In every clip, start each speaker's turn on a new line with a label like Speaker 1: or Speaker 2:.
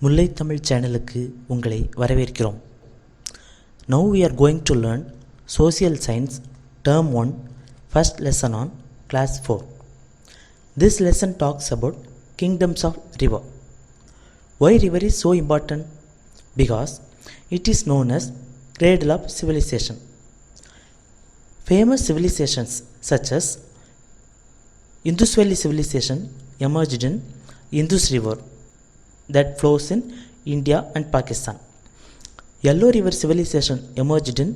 Speaker 1: முல்லை தமிழ் சேனலுக்கு உங்களை வரவேற்கிறோம். Now we are going to learn Social Science Term 1 first lesson on class 4. This lesson talks about kingdoms of river. Why river is so important? Because it is known as cradle of civilization. Famous civilizations such as Indus Valley civilization emerged in Indus River that flows in India and Pakistan. Yellow River civilization emerged in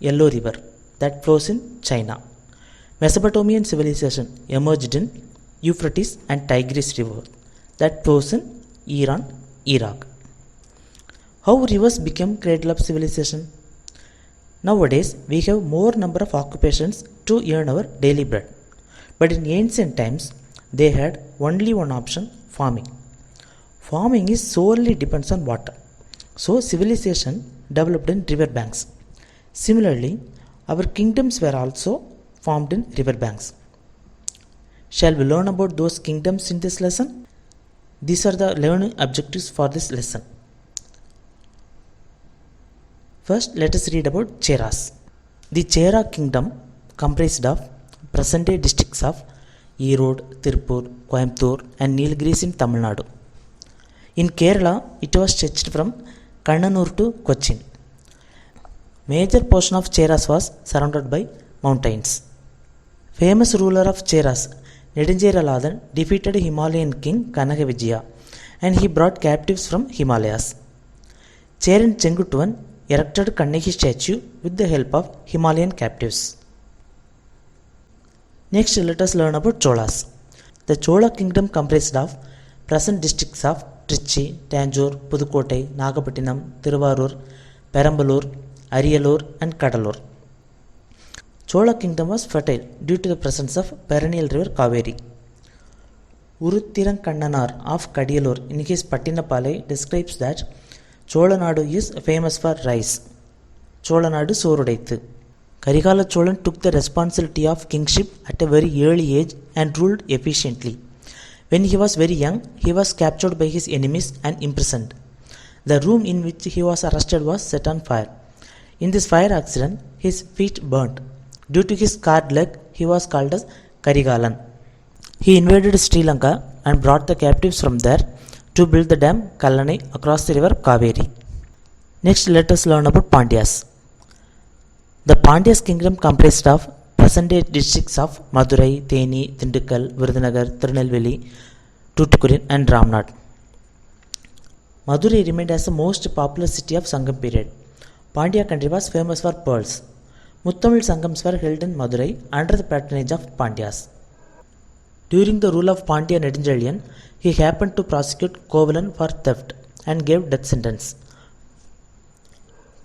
Speaker 1: Yellow River that flows in China. Mesopotamian civilization emerged in Euphrates and Tigris River that flows in Iran, Iraq. How rivers became cradle of civilization? Nowadays we have more number of occupations to earn our daily bread. But in ancient times they had only one option, farming. Farming is solely depends on water. So civilization developed in river banks. Similarly, our kingdoms were also formed in river banks. Shall we learn about those kingdoms in this lesson? These are the learning objectives for this lesson. First, let us read about Cheras. The Chera kingdom comprised of present-day districts of Erode, Tirupur, Coimbatore and Nilgiris in Tamil Nadu. In Kerala, it was stretched from Kannanur to Cochin. Major portion of Cheras was surrounded by mountains. Famous ruler of Cheras, Nedunjeyaraladan, defeated Himalayan king Kanaka and he brought captives from Himalayas. Cheran Chenguttuvan erected Kannaki statue with the help of Himalayan captives. Next, let us learn about Cholas. The Chola kingdom comprised of present districts of Trichy, Tanjore, Pudukottai, Nagapattinam, Thiruvarur, Perambalur, Ariyalur and Kadalur. Chola kingdom was fertile due to the presence of perennial river Kaveri. Uruthirankannanar of Kadiyalur in his Pattinapalai describes that Cholanadu is famous for rice. Cholanadu Sorudaithu. Karikala Cholan took the responsibility of kingship at a very early age and ruled efficiently. When he was very young, he was captured by his enemies and imprisoned. The room in which he was arrested was set on fire. In this fire accident, his feet burnt. Due to his scarred leg, he was called as Karigalan. He invaded Sri Lanka and brought the captives from there to build the dam Kallanai across the river Kaveri. Next, let us learn about Pandyas. The Pandyas kingdom comprised of present-day districts of Madurai, Theni, Tindikkal, Virudhunagar, Tirunelveli, Tuticorin and Ramnad. Madurai remained as the most popular city of Sangam period. Pandya country was famous for pearls. Muttamil Sangams were held in Madurai under the patronage of Pandyas. During the rule of Pandya Nedunjeliyan, he happened to prosecute Kovalan for theft and gave death sentence.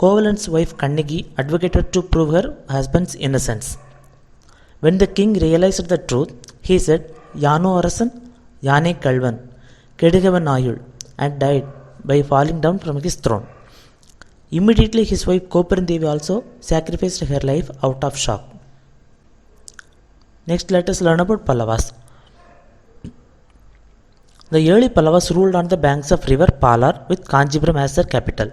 Speaker 1: Kovalan's wife Kannagi advocated to prove her husband's innocence. When the king realized the truth, he said, Yano Arasan, Yane Kalvan, Kedigavan Ayul, and died by falling down from his throne. Immediately his wife Koparandevi also sacrificed her life out of shock. Next, let us learn about Pallavas. The early Pallavas ruled on the banks of river Palar with Kanchipuram as their capital.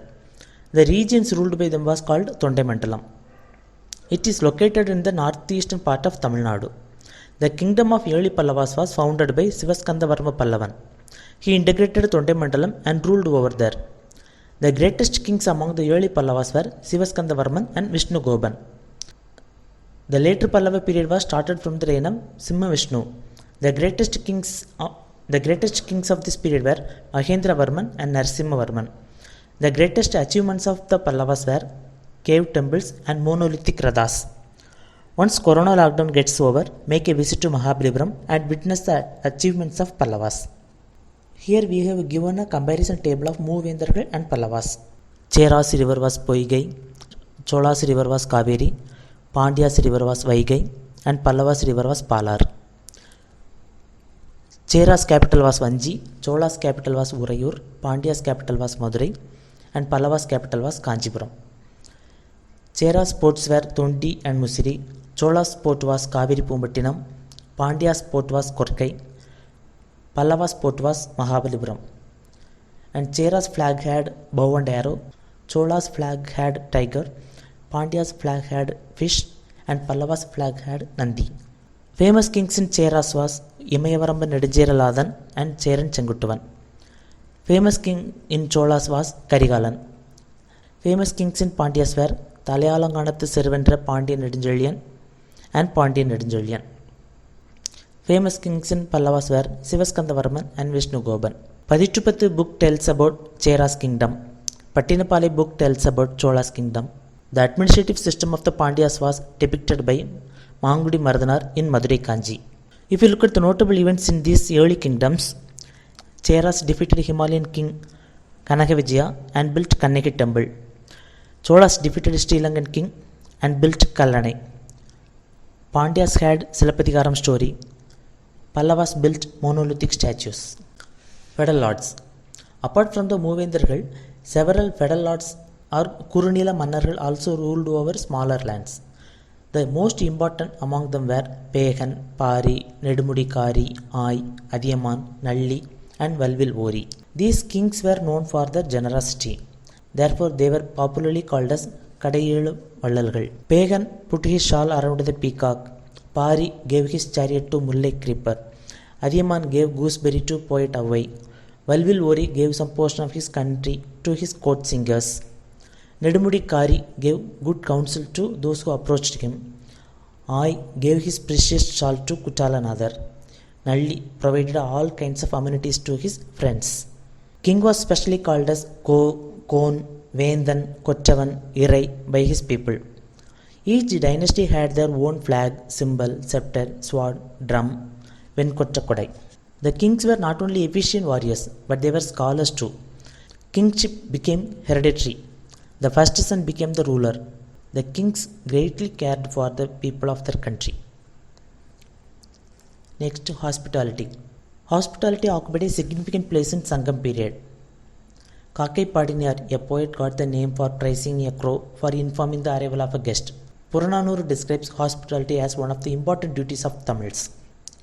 Speaker 1: The regions ruled by them was called Thondaimandalam. It is located in the northeastern part of Tamil Nadu. The kingdom of early Pallavas was founded by Sivaskandavarma Pallavan. He integrated Thondaimandalam and ruled over there. The greatest kings among the early Pallavas were Sivaskandavarman and Vishnugoban. The later Pallava period was started from the reign of Simhavishnu. The greatest kings of this period were Mahendravarman and Narasimhavarman. The greatest achievements of the Pallavas were cave temples and monolithic rathas. Once Corona lockdown gets over, make a visit to Mahabalipuram and witness the achievements of Pallavas. Here we have given a comparison table of Moovendragal and Pallavas. Cheras river was Poigai, Cholas river was Kaveri, Pandyas river was Vaigai and Pallavas river was Palar. Cheras capital was Vanji, Cholas capital was Urayur, Pandyas capital was Madurai and Pallavas capital was Kanchipuram. Cheras ports were Tondi and Musiri, Cholas port was Kaveri Pumpattinam, Pandyas port was Korkai, Pallavas port was Mahabalipuram. and Chera's flag had bow and arrow, Chola's flag had tiger, Pandya's flag had fish, and Pallava's flag had Nandi. Famous kings in Cheras was Imayavaramban Nedunjeralathan and Cheran Chenguttuvan. Famous king in Cholas was Karigalan. Famous kings in Pandyas were Thalayalanganathu Servendra Pandya Nedunjeliyan and Pandya Nedunjeliyan. Famous kings in Pallavas were Sivaskandavaramman and Vishnugoban. Paditupathu book tells about Chera's kingdom. Pattinapali book tells about Chola's kingdom. The administrative system of the Pandyas was depicted by Mangudi Mardanar in Madurai Kanji. If you look at the notable events in these early kingdoms, Cheras defeated Himalayan king Kanakavijaya and built Kannaki temple. Cholas defeated Sri Lankan king and built Kallanai. Pandyas had Silappatikaram story. Pallavas built monolithic statues. Feudal lords. Apart from the Moovendargal, several feudal lords or Kurunila Mannargal also ruled over smaller lands. The most important among them were Pegan, Pari, Nedumudikari, Ai, Adiyaman, Nalli, and Valvil Ori. These kings were known for their generosity. Therefore, they were popularly called as Kadayelu Vallalgal. Pegan put his shawl around the peacock. Pari gave his chariot to Mullai Creeper. Adiyaman gave gooseberry to poet Avai. Valvil Ori gave some portion of his country to his court singers. Nedumudikari gave good counsel to those who approached him. Ai gave his precious shawl to Kuttalanadar. Nalli provided all kinds of amenities to his friends. King was specially called as Kon, Vendan, Kottavan, Irai by his people. Each dynasty had their own flag, symbol, scepter, sword, drum, Venkottakodai. The kings were not only efficient warriors, but they were scholars too. Kingship became hereditary. The first son became the ruler. The kings greatly cared for the people of their country. Next, hospitality. Hospitality occupied a significant place in Sangam period. Kakai Padiniyar, a poet, got the name for praising a crow for informing the arrival of a guest. Purananuru describes hospitality as one of the important duties of Tamils.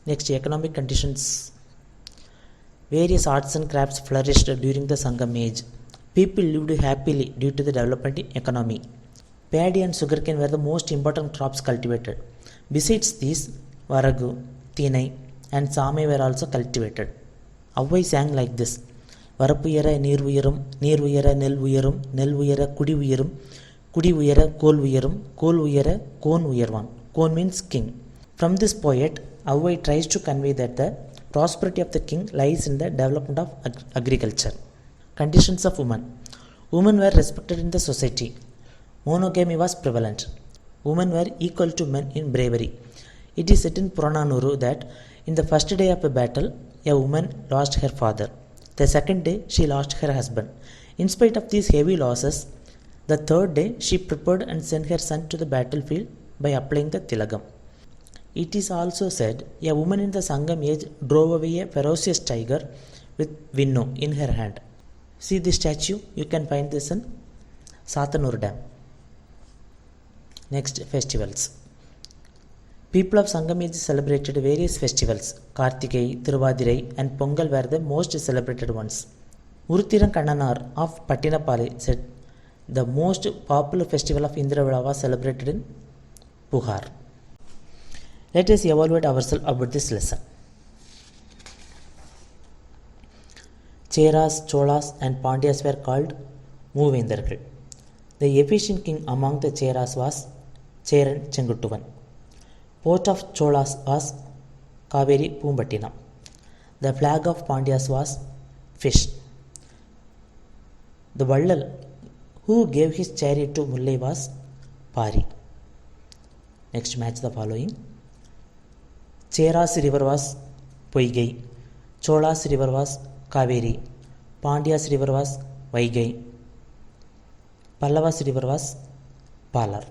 Speaker 1: Next, economic conditions. Various arts and crafts flourished during the Sangam age. People lived happily due to the development in economy. Paddy and sugarcane were the most important crops cultivated. Besides these, Varagu, Thinai, and Samai were also cultivated. Avai sang like this: Varapuyara Neer Uyarum, Neer Uyara Nel Uyarum, Nel Uyara Kudi Uyarum, Kudi Uyara Kol Uyarum, Kol Uyara Kon Uyarvan. Kon means king. From this poet, Avai tries to convey that the prosperity of the king lies in the development of agriculture. Conditions of women. Women were respected in the society. Monogamy was prevalent. Women were equal to men in bravery. It is said in Purananuru that in the first day of a battle, a woman lost her father. The second day, she lost her husband. In spite of these heavy losses, the third day, she prepared and sent her son to the battlefield by applying the tilagam. It is also said a woman in the Sangam age drove away a ferocious tiger with Vinnu in her hand. See this statue? You can find this in Satanur Dam. Next, festivals. People of Sangam age celebrated various festivals. Kartigai, Thiruvadirai, and Pongal were the most celebrated ones. Uruthiran Kannanar of Pattinapalli said the most popular festival of Indravida was celebrated in Puhar. Let us evaluate ourselves about this lesson. Cheras, Cholas, and Pandyas were called Moovendargal. The efficient king among the Cheras was Cheran Chenguttuvan. Port of Cholas was Kaveri Pumbattinam. The flag of Pandyas was fish. The Vallal who gave his chariot to Mullai was Pari. Next, match the following. Cheras river was Poigai. Cholas river was Kaveri. Pandyas river was Vaigai. Pallavas river was Palar.